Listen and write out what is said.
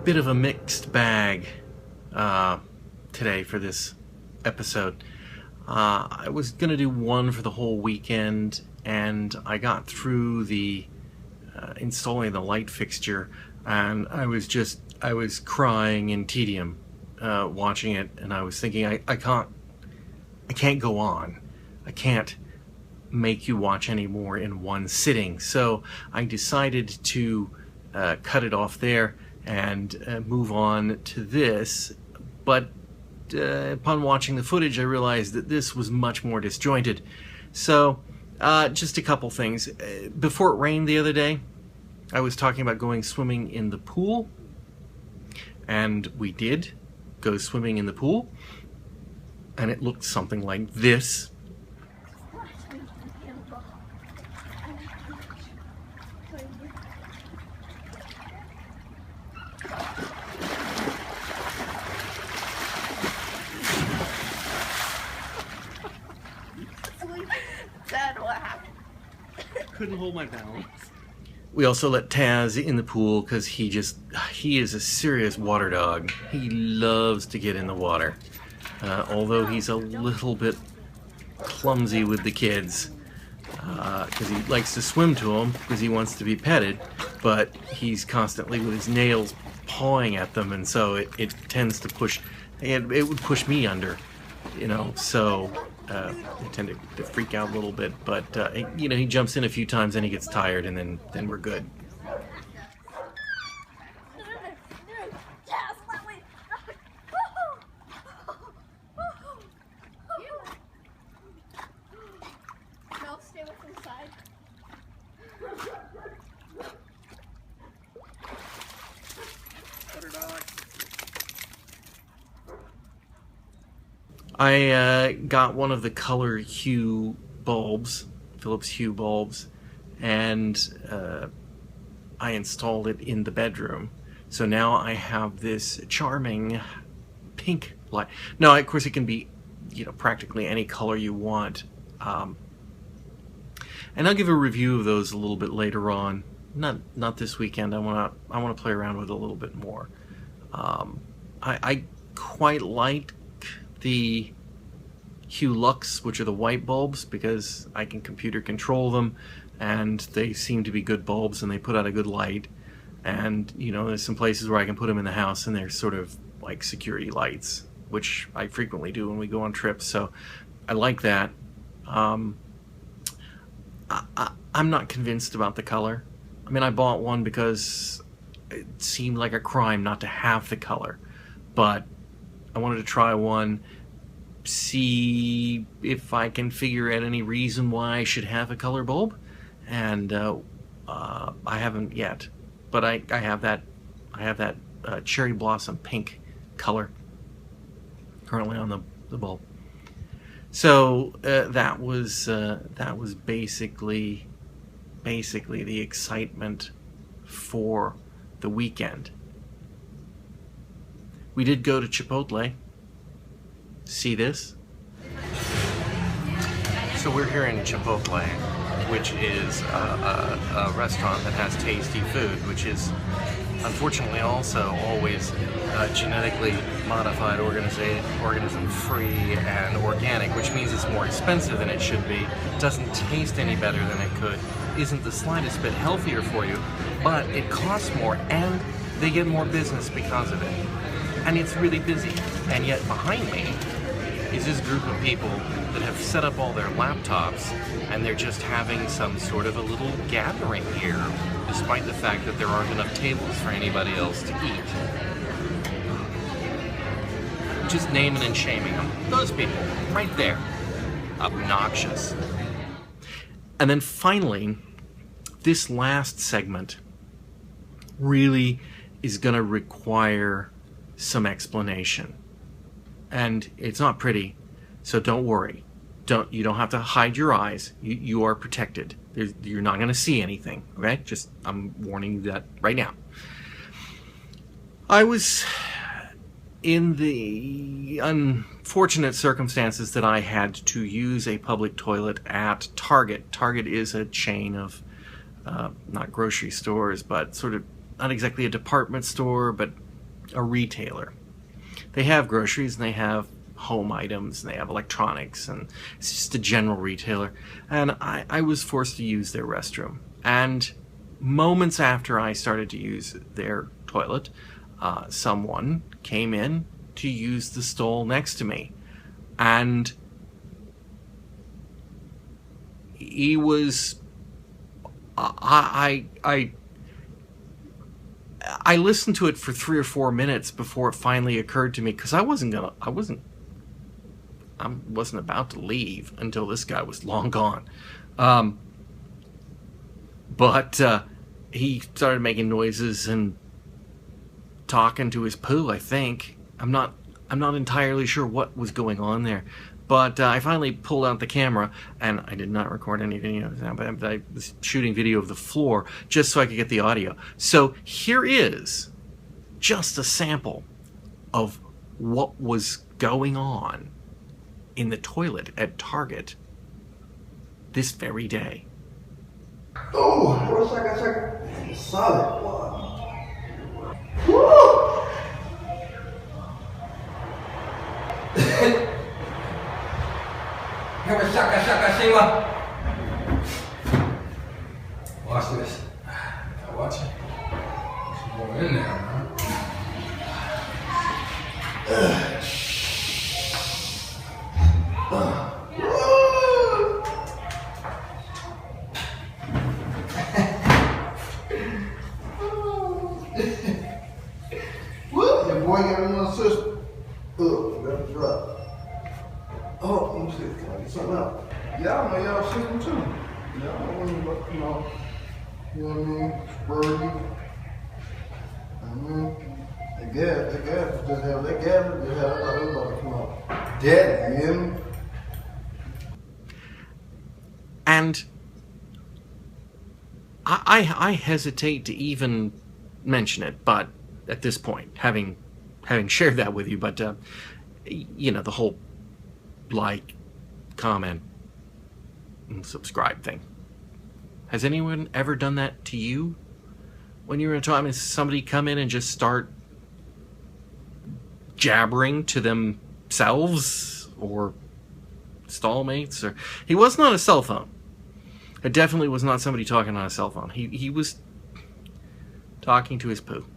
bit of a mixed bag today for this episode. I was going to do one for the whole weekend, and I got through the installing the light fixture, and I was crying in tedium watching it, and I was thinking, I can't go on. I can't make you watch any more in one sitting. So I decided to cut it off there and move on to this. But upon watching the footage, I realized that this was much more disjointed. So just a couple things. Before it rained the other day, I was talking about going swimming in the pool, and we did go swimming in the pool, and it looked something like this. Couldn't hold my balance. We also let Taz in the pool because he is a serious water dog. He loves to get in the water. Although he's a little bit clumsy with the kids because he likes to swim to them because he wants to be petted, but he's constantly with his nails pawing at them, and so it tends to push, it would push me under, so I tend to freak out a little bit, but he jumps in a few times and he gets tired, and then we're good. I got one of the color hue bulbs, Philips Hue bulbs, and I installed it in the bedroom. So now I have this charming pink light. Now, of course, it can be, practically any color you want. And I'll give a review of those a little bit later on. Not this weekend. I want to play around with it a little bit more. I quite like the Hue Lux, which are the white bulbs, because I can computer control them, and they seem to be good bulbs, and they put out a good light. And there's some places where I can put them in the house, and they're sort of like security lights, which I frequently do when we go on trips. So I like that. I'm not convinced about the color. I mean, I bought one because it seemed like a crime not to have the color, but I wanted to try one, see if I can figure out any reason why I should have a color bulb, and I haven't yet, but I have that cherry blossom pink color currently on the bulb. So that was basically the excitement for the weekend. We did go to Chipotle. See this? So we're here in Chipotle, which is a restaurant that has tasty food, which is unfortunately also always genetically modified, organism-free and organic, which means it's more expensive than it should be, doesn't taste any better than it could, isn't the slightest bit healthier for you, but it costs more and they get more business because of it. And it's really busy. And yet behind me is this group of people that have set up all their laptops, and they're just having some sort of a little gathering here, despite the fact that there aren't enough tables for anybody else to eat. Just naming and shaming them. Those people, right there. Obnoxious. And then finally, this last segment really is going to require some explanation, and it's not pretty, so don't worry. You don't have to hide your eyes. You are protected. You're not going to see anything, okay? Just I'm warning you that right now. I was in the unfortunate circumstances that I had to use a public toilet at Target. Target is a chain of not grocery stores, but sort of not exactly a department store, but a retailer. They have groceries and they have home items and they have electronics, and it's just a general retailer. And I was forced to use their restroom. And moments after I started to use their toilet, someone came in to use the stall next to me. And he was... I listened to it for 3 or 4 minutes before it finally occurred to me, because I wasn't about to leave until this guy was long gone. But he started making noises and talking to his poo, I think. I'm not entirely sure what was going on there. But I finally pulled out the camera, and I did not record any video, but I was shooting video of the floor just so I could get the audio. So here is just a sample of what was going on in the toilet at Target this very day. Oh, what's that? Solid. Woo! Watch this. Now watch it. She's going in there, man. What? Your boy got another sister. That's right. Oh, let me see. Can I get something out? Y'all know y'all sister too. Y'all want to, you know what I mean? Spurdy. That gas just have that gas just have that come out. Dead, you hear me? And I hesitate to even mention it, but at this point, having shared that with you, but you know, the whole like, comment, and subscribe thing. Has anyone ever done that to you? When you're in a time, has somebody come in and just start jabbering to themselves or stallmates? Or he wasn't on a cell phone. It definitely was not somebody talking on a cell phone. He was talking to his poo.